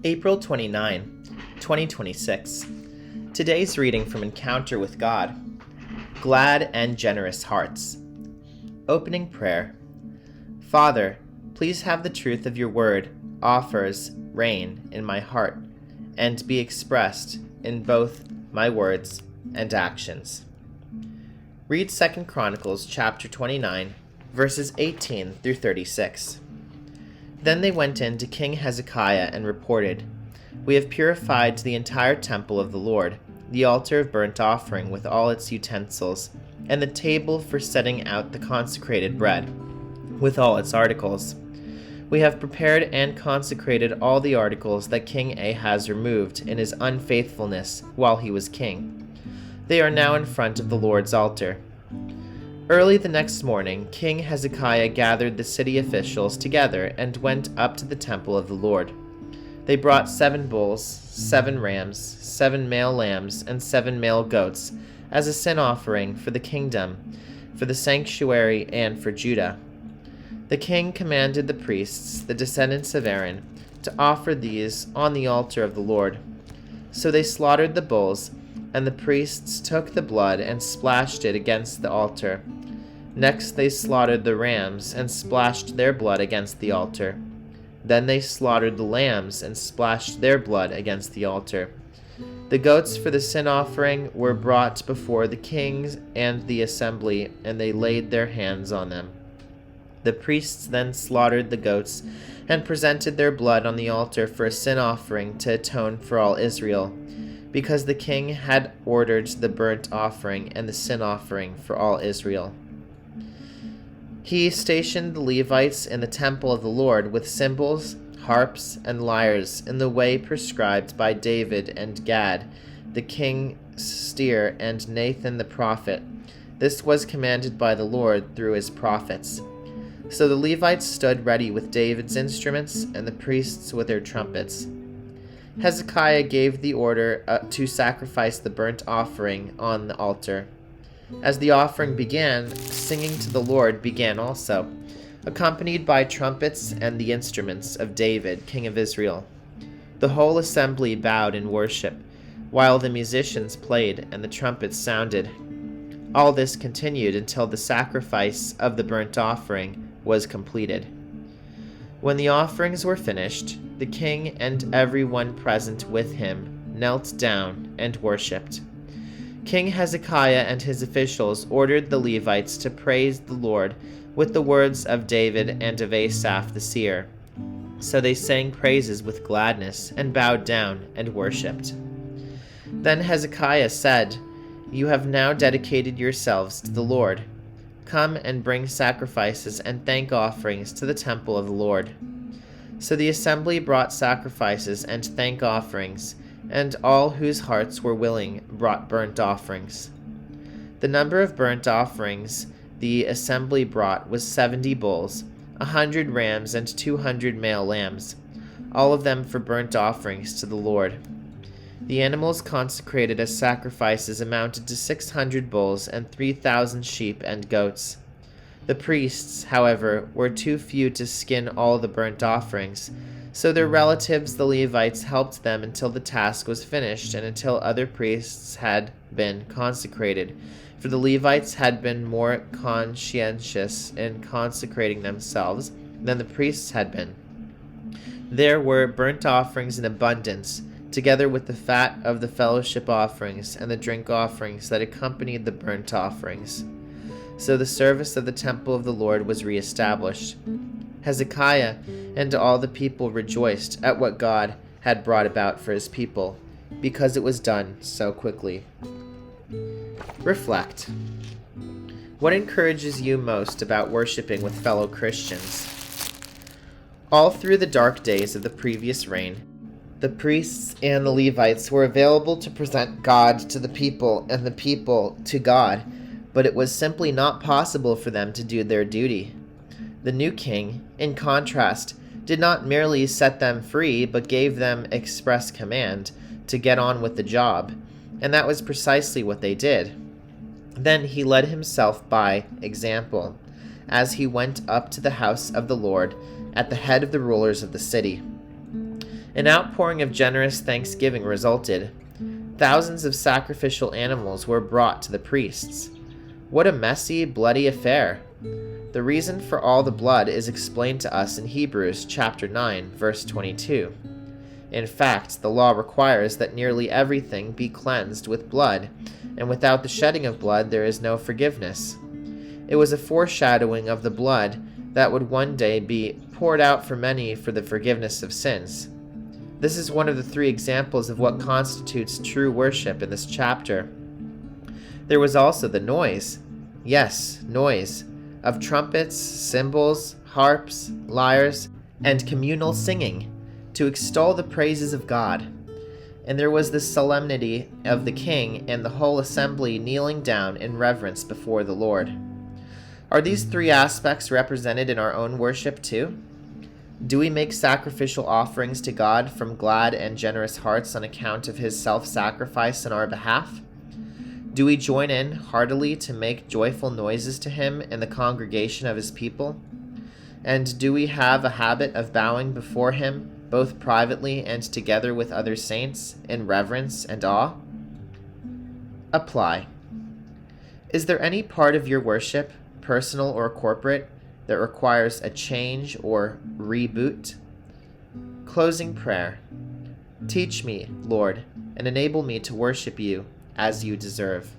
April 29, 2026. Today's reading from Encounter with God. Glad and Generous Hearts. Opening prayer. Father, please have the truth of your word offers reign in my heart and be expressed in both my words and actions. Read 2 Chronicles chapter 29, verses 18 through 36. Then they went in to King Hezekiah and reported, "We have purified the entire temple of the Lord, the altar of burnt offering with all its utensils, and the table for setting out the consecrated bread, with all its articles. We have prepared and consecrated all the articles that King Ahaz removed in his unfaithfulness while he was king. They are now in front of the Lord's altar." Early the next morning, King Hezekiah gathered the city officials together and went up to the temple of the Lord. They brought 7 bulls, 7 rams, 7 male lambs, and 7 male goats as a sin offering for the kingdom, for the sanctuary, and for Judah. The king commanded the priests, the descendants of Aaron, to offer these on the altar of the Lord. So they slaughtered the bulls, and the priests took the blood and splashed it against the altar. Next they slaughtered the rams and splashed their blood against the altar. Then they slaughtered the lambs and splashed their blood against the altar. The goats for the sin offering were brought before the kings and the assembly, and they laid their hands on them. The priests then slaughtered the goats and presented their blood on the altar for a sin offering to atone for all Israel, because the king had ordered the burnt offering and the sin offering for all Israel. He stationed the Levites in the temple of the Lord with cymbals, harps, and lyres in the way prescribed by David and Gad, the king's steer, and Nathan the prophet. This was commanded by the Lord through his prophets. So the Levites stood ready with David's instruments and the priests with their trumpets. Hezekiah gave the order to sacrifice the burnt offering on the altar. As the offering began, singing to the Lord began also, accompanied by trumpets and the instruments of David, king of Israel. The whole assembly bowed in worship, while the musicians played and the trumpets sounded. All this continued until the sacrifice of the burnt offering was completed. When the offerings were finished, the king and everyone present with him knelt down and worshipped. King Hezekiah and his officials ordered the Levites to praise the Lord with the words of David and of Asaph the seer. So they sang praises with gladness and bowed down and worshipped. Then Hezekiah said, "You have now dedicated yourselves to the Lord. Come and bring sacrifices and thank offerings to the temple of the Lord." So the assembly brought sacrifices and thank offerings, and all whose hearts were willing brought burnt offerings. The number of burnt offerings the assembly brought was 70 bulls, 100 rams, and 200 male lambs, all of them for burnt offerings to the Lord. The animals consecrated as sacrifices amounted to 600 bulls and 3,000 sheep and goats. The priests, however, were too few to skin all the burnt offerings, so their relatives, the Levites, helped them until the task was finished and until other priests had been consecrated, for the Levites had been more conscientious in consecrating themselves than the priests had been. There were burnt offerings in abundance, together with the fat of the fellowship offerings and the drink offerings that accompanied the burnt offerings. So the service of the temple of the Lord was reestablished. Hezekiah and all the people rejoiced at what God had brought about for his people, because it was done so quickly. Reflect. What encourages you most about worshiping with fellow Christians? All through the dark days of the previous reign, the priests and the Levites were available to present God to the people and the people to God, but it was simply not possible for them to do their duty. The new king, in contrast, did not merely set them free, but gave them express command to get on with the job, and that was precisely what they did. Then he led himself by example, as he went up to the house of the Lord at the head of the rulers of the city. An outpouring of generous thanksgiving resulted. Thousands of sacrificial animals were brought to the priests. What a messy, bloody affair! The reason for all the blood is explained to us in Hebrews chapter 9, verse 22. In fact, the law requires that nearly everything be cleansed with blood, and without the shedding of blood there is no forgiveness. It was a foreshadowing of the blood that would one day be poured out for many for the forgiveness of sins. This is one of the 3 examples of what constitutes true worship in this chapter. There was also the noise, yes, noise, of trumpets, cymbals, harps, lyres, and communal singing to extol the praises of God. And there was the solemnity of the king and the whole assembly kneeling down in reverence before the Lord. Are these 3 aspects represented in our own worship too? Do we make sacrificial offerings to God from glad and generous hearts on account of his self-sacrifice on our behalf? Do we join in heartily to make joyful noises to him in the congregation of his people? And do we have a habit of bowing before him, both privately and together with other saints, in reverence and awe? Apply. Is there any part of your worship, personal or corporate, that requires a change or reboot? Closing prayer. Teach me, Lord, and enable me to worship you as you deserve.